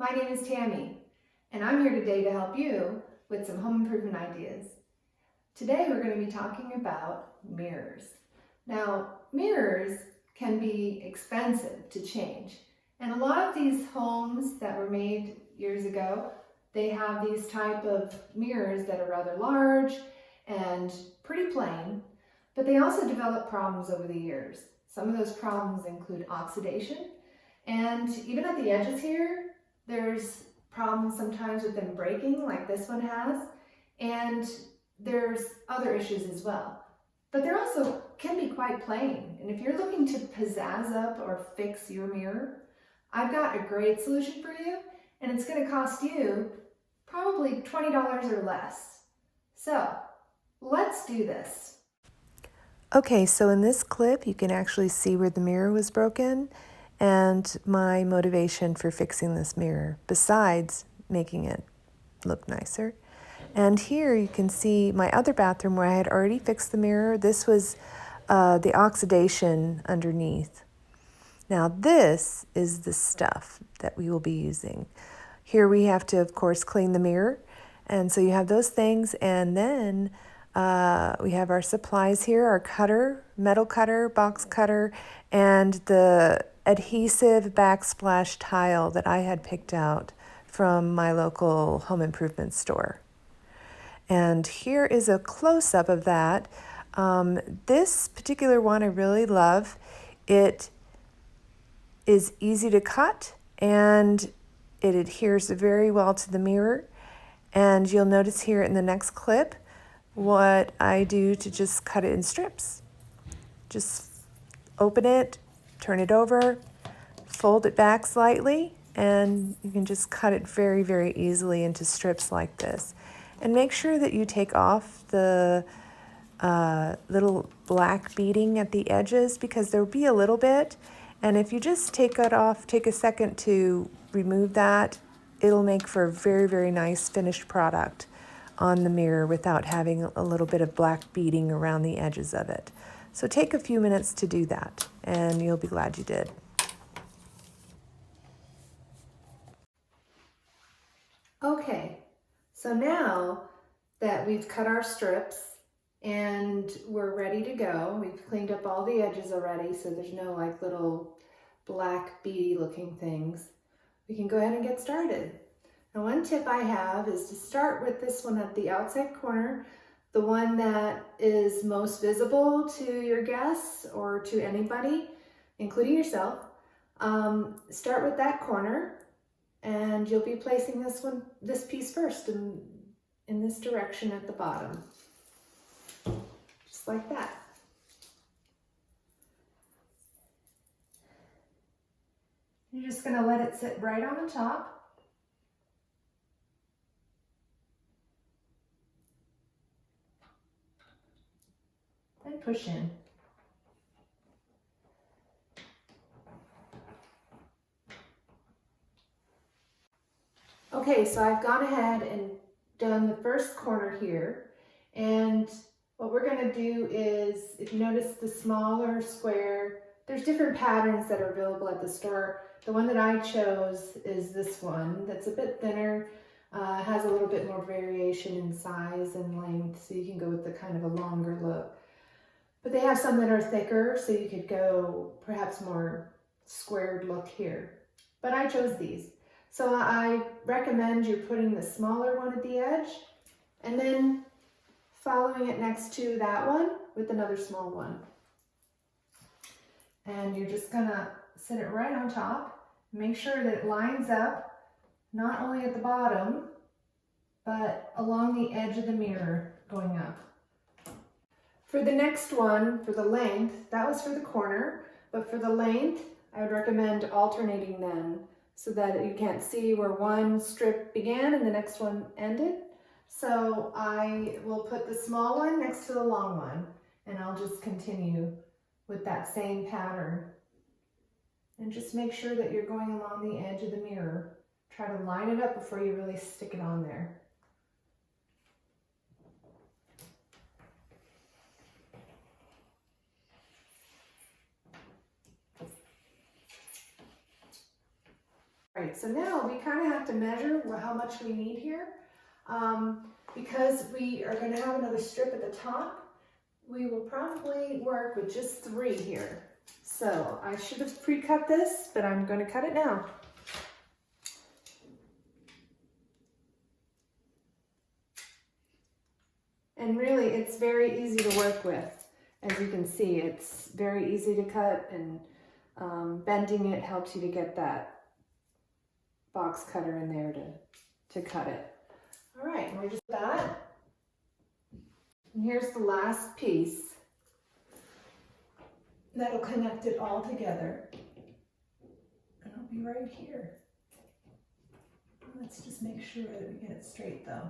My name is Tammy, and I'm here today to help you with some home improvement ideas. Today we're going to be talking about mirrors. Now, mirrors can be expensive to change, and a lot of these homes that were made years ago, they have these type of mirrors that are rather large and pretty plain, but they also develop problems over the years. Some of those problems include oxidation, and even at the edges here, there's problems sometimes with them breaking, like this one has, and there's other issues as well. But they're also can be quite plain, and if you're looking to pizzazz up or fix your mirror, I've got a great solution for you, and it's going to cost you probably $20 or less. So let's do this. Okay, so in this clip, you can actually see where the mirror was broken and my motivation for fixing this mirror, besides making it look nicer. And here you can see my other bathroom where I had already fixed the mirror. This was the oxidation underneath. Now this is the stuff that we will be using. Here we have to, of course, clean the mirror. And so you have those things, and then we have our supplies here, our cutter, metal cutter, box cutter, and the adhesive backsplash tile that I had picked out from my local home improvement store. And here is a close-up of that. This particular one I really love. It is easy to cut and it adheres very well to the mirror. And you'll notice here in the next clip what I do to just cut it in strips. Just open it, turn it over, fold it back slightly, and you can just cut it very, very easily into strips like this. And make sure that you take off the little black beading at the edges, because there will be a little bit. And if you just take it off, take a second to remove that, it'll make for a very, very nice finished product on the mirror without having a little bit of black beading around the edges of it. So take a few minutes to do that, and you'll be glad you did. Okay, so now that we've cut our strips and we're ready to go, we've cleaned up all the edges already, so there's no like little black beady looking things, we can go ahead and get started. Now, one tip I have is to start with this one at the outside corner, the one that is most visible to your guests or to anybody, including yourself. Start with that corner, and you'll be placing this piece first in this direction at the bottom, just like that. You're just going to let it sit right on the top. And push in. Okay, so I've gone ahead and done the first corner here, and what we're going to do is, if you notice the smaller square, there's different patterns that are available at the store. The one that I chose is this one that's a bit thinner, has a little bit more variation in size and length, so you can go with the kind of a longer look. But they have some that are thicker, so you could go perhaps more squared look here. But I chose these. So I recommend you're putting the smaller one at the edge and then following it next to that one with another small one. And you're just gonna sit it right on top. Make sure that it lines up, not only at the bottom, but along the edge of the mirror going up. For the next one, for the length, that was for the corner, but for the length, I would recommend alternating them so that you can't see where one strip began and the next one ended. So I will put the small one next to the long one, and I'll just continue with that same pattern. And just make sure that you're going along the edge of the mirror. Try to line it up before you really stick it on there. Right, so now we kind of have to measure how much we need here. Because we are going to have another strip at the top, we will probably work with just 3 here. So I should have pre-cut this, but I'm going to cut it now. And really, it's very easy to work with. As you can see, it's very easy to cut, and bending it helps you to get that box cutter in there to cut it. All right, we're just that. And here's the last piece. That'll connect it all together. And it'll be right here. Let's just make sure that we get it straight though.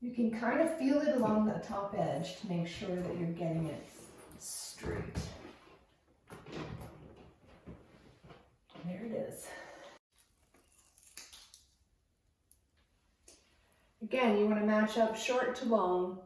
You can kind of feel it along the top edge to make sure that you're getting it straight. There it is. Again, you want to match up short to long.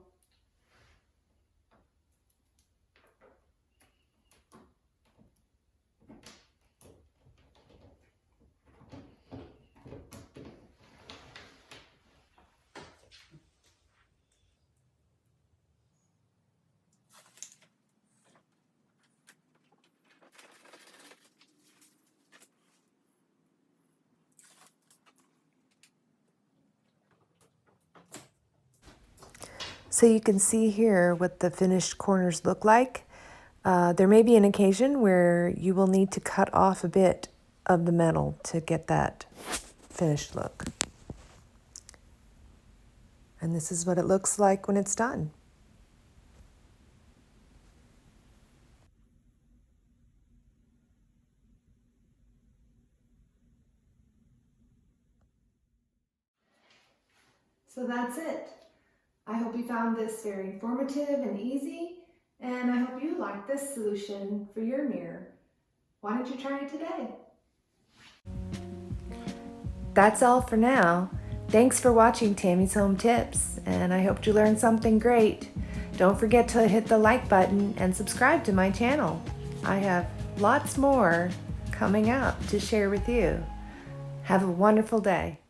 So you can see here what the finished corners look like. There may be an occasion where you will need to cut off a bit of the metal to get that finished look. And this is what it looks like when it's done. So that's it. I hope you found this very informative and easy, and I hope you like this solution for your mirror. Why don't you try it today? That's all for now. Thanks for watching Tammy's Home Tips, and I hope you learned something great. Don't forget to hit the like button and subscribe to my channel. I have lots more coming up to share with you. Have a wonderful day.